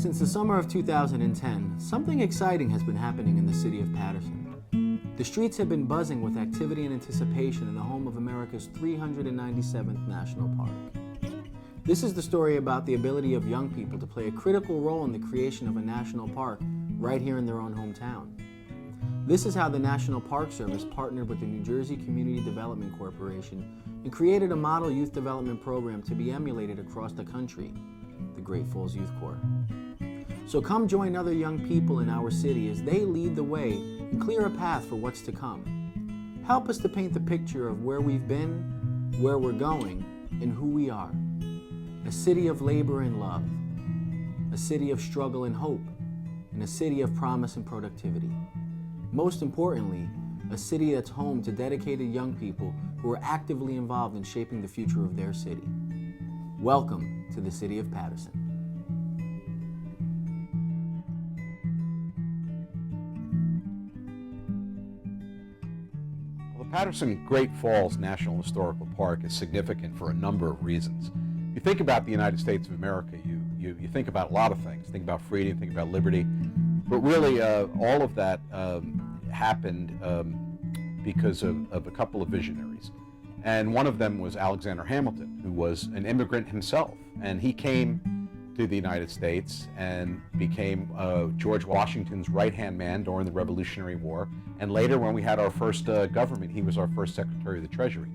Since the summer of 2010, something exciting has been happening in the city of Paterson. The streets have been buzzing with activity and anticipation in the home of America's 397th National Park. This is the story about the ability of young people to play a critical role in the creation of a national park right here in their own hometown. This is how the National Park Service partnered with the New Jersey Community Development Corporation and created a model youth development program to be emulated across the country, the Great Falls Youth Corps. So come join other young people in our city as they lead the way and clear a path for what's to come. Help us to paint the picture of where we've been, where we're going, and who we are. A city of labor and love, a city of struggle and hope, and a city of promise and productivity. Most importantly, a city that's home to dedicated young people who are actively involved in shaping the future of their city. Welcome to the city of Paterson. Well, the Paterson Great Falls National Historical Park is significant for a number of reasons. You think about the United States of America, you think about a lot of things. Think about freedom, think about liberty, but really all of that happened because of a couple of visionaries. And one of them was Alexander Hamilton, who was an immigrant himself. And he came to the United States and became George Washington's right-hand man during the Revolutionary War. And later, when we had our first government, he was our first Secretary of the Treasury.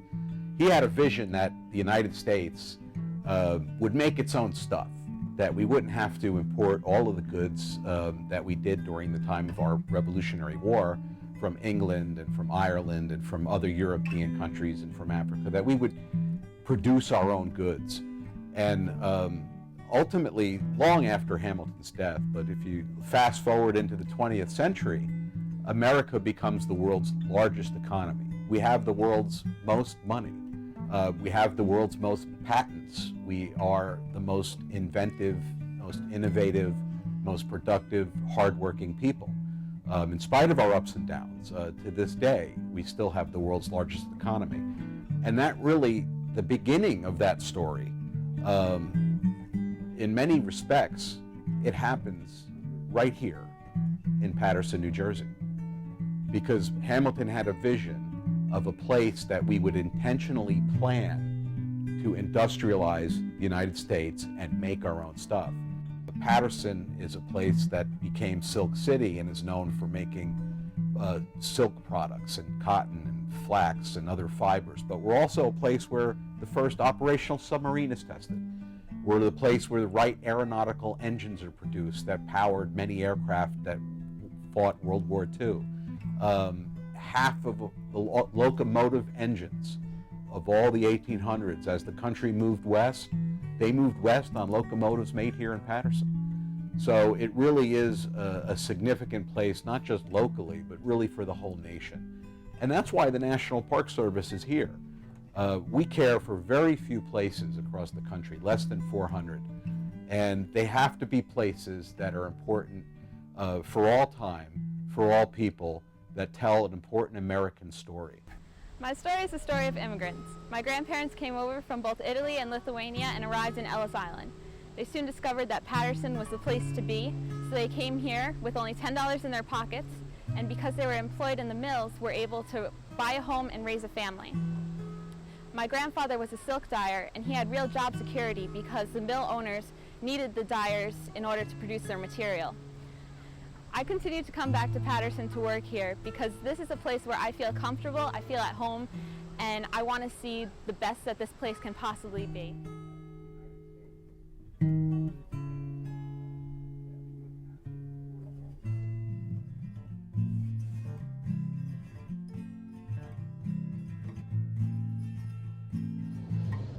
He had a vision that the United States would make its own stuff, that we wouldn't have to import all of the goods that we did during the time of our Revolutionary War from England and from Ireland and from other European countries and from Africa, that we would produce our own goods. And ultimately, long after Hamilton's death, but if you fast forward into the 20th century, America becomes the world's largest economy. We have the world's most money. We have the world's most patents. We are the most inventive, most innovative, most productive, hardworking people. In spite of our ups and downs, to this day, we still have the world's largest economy. And that really, the beginning of that story, in many respects, it happens right here in Paterson, New Jersey. Because Hamilton had a vision of a place that we would intentionally plan to industrialize the United States and make our own stuff. Paterson is a place that became Silk City and is known for making silk products and cotton and flax and other fibers. But we're also a place where the first operational submarine is tested. We're the place where the right aeronautical engines are produced that powered many aircraft that fought World War II. Half of the locomotive engines of all the 1800s, as the country moved west, they moved west on locomotives made here in Paterson. So it really is a significant place, not just locally, but really for the whole nation. And that's why the National Park Service is here. We care for very few places across the country, less than 400. And they have to be places that are important for all time, for all people, that tell an important American story. My story is the story of immigrants. My grandparents came over from both Italy and Lithuania and arrived in Ellis Island. They soon discovered that Paterson was the place to be, so they came here with only $10 in their pockets, and because they were employed in the mills, were able to buy a home and raise a family. My grandfather was a silk dyer, and he had real job security because the mill owners needed the dyers in order to produce their material. I continue to come back to Paterson to work here because this is a place where I feel comfortable, I feel at home, and I want to see the best that this place can possibly be.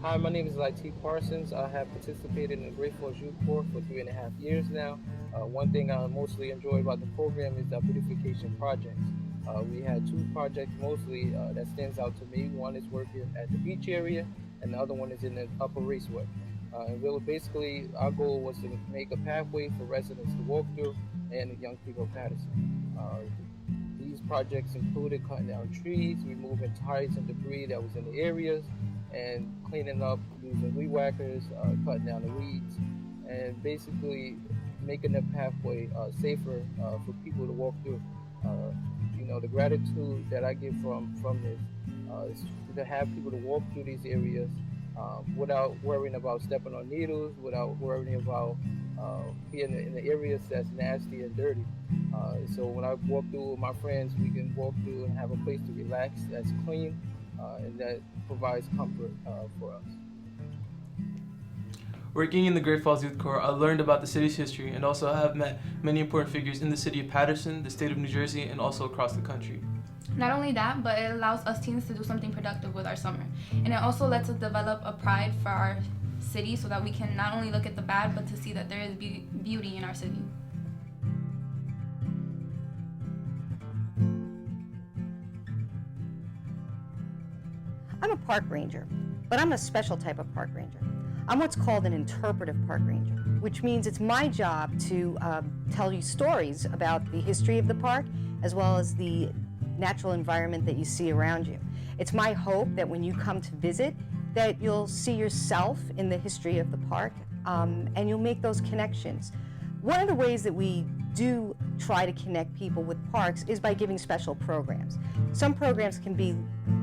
Hi, my name is T. Parsons. I have participated in the Great Falls Youth Corps for 3.5 years now. One thing I mostly enjoy about the program is the beautification projects. We had two projects mostly that stands out to me. One is working at the beach area, and the other one is in the Upper Raceway. And really, basically, our goal was to make a pathway for residents to walk through and the young people of Paterson. These projects included cutting down trees, removing tires and debris that was in the areas, and cleaning up using weed whackers, cutting down the weeds. And basically, making the pathway safer for people to walk through. The gratitude that I get from this is to have people to walk through these areas without worrying about stepping on needles, without worrying about being in the areas that's nasty and dirty. So when I walk through with my friends, we can walk through and have a place to relax that's clean and that provides comfort for us. Working in the Great Falls Youth Corps, I learned about the city's history and also have met many important figures in the city of Paterson, the state of New Jersey, and also across the country. Not only that, but it allows us teens to do something productive with our summer. And it also lets us develop a pride for our city so that we can not only look at the bad, but to see that there is beauty in our city. I'm a park ranger, but I'm a special type of park ranger. I'm what's called an interpretive park ranger, which means it's my job to tell you stories about the history of the park as well as the natural environment that you see around you. It's my hope that when you come to visit, that you'll see yourself in the history of the park and you'll make those connections. One of the ways that we do try to connect people with parks is by giving special programs. Some programs can be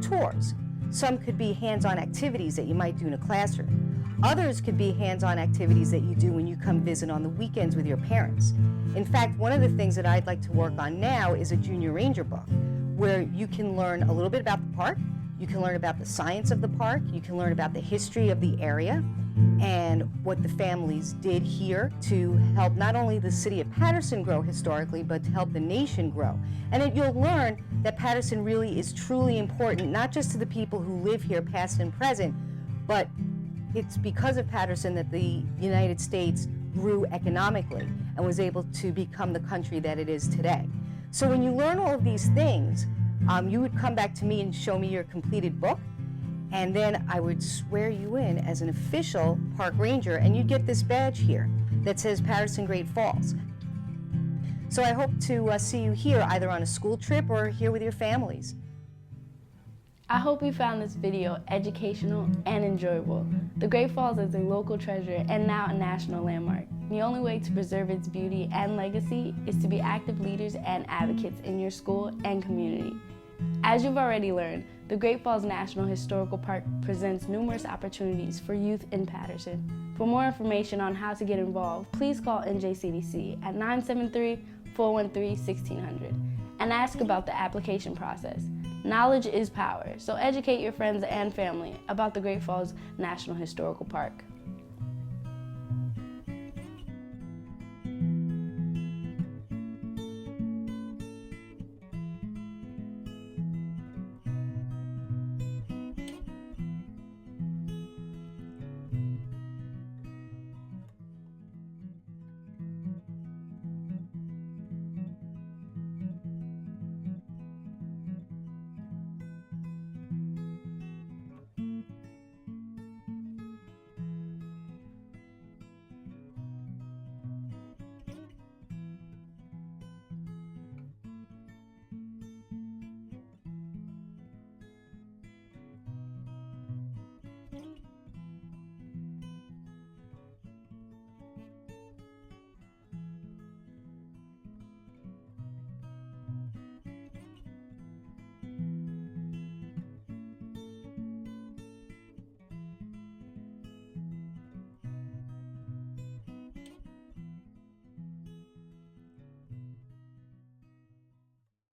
tours. Some could be hands-on activities that you might do in a classroom. Others could be hands-on activities that you do when you come visit on the weekends with your parents. In fact, one of the things that I'd like to work on now is a junior ranger book, where you can learn a little bit about the park, you can learn about the science of the park, you can learn about the history of the area, and what the families did here to help not only the city of Paterson grow historically, but to help the nation grow. And then you'll learn that Paterson really is truly important, not just to the people who live here, past and present, but it's because of Paterson that the United States grew economically and was able to become the country that it is today. So when you learn all of these things, you would come back to me and show me your completed book, and then I would swear you in as an official park ranger, and you'd get this badge here that says Paterson Great Falls. So I hope to see you here, either on a school trip or here with your families. I hope you found this video educational and enjoyable. The Great Falls is a local treasure and now a national landmark. The only way to preserve its beauty and legacy is to be active leaders and advocates in your school and community. As you've already learned, the Great Falls National Historical Park presents numerous opportunities for youth in Paterson. For more information on how to get involved, please call NJCDC at 973-413-1600 and ask about the application process. Knowledge is power, so educate your friends and family about the Great Falls National Historical Park.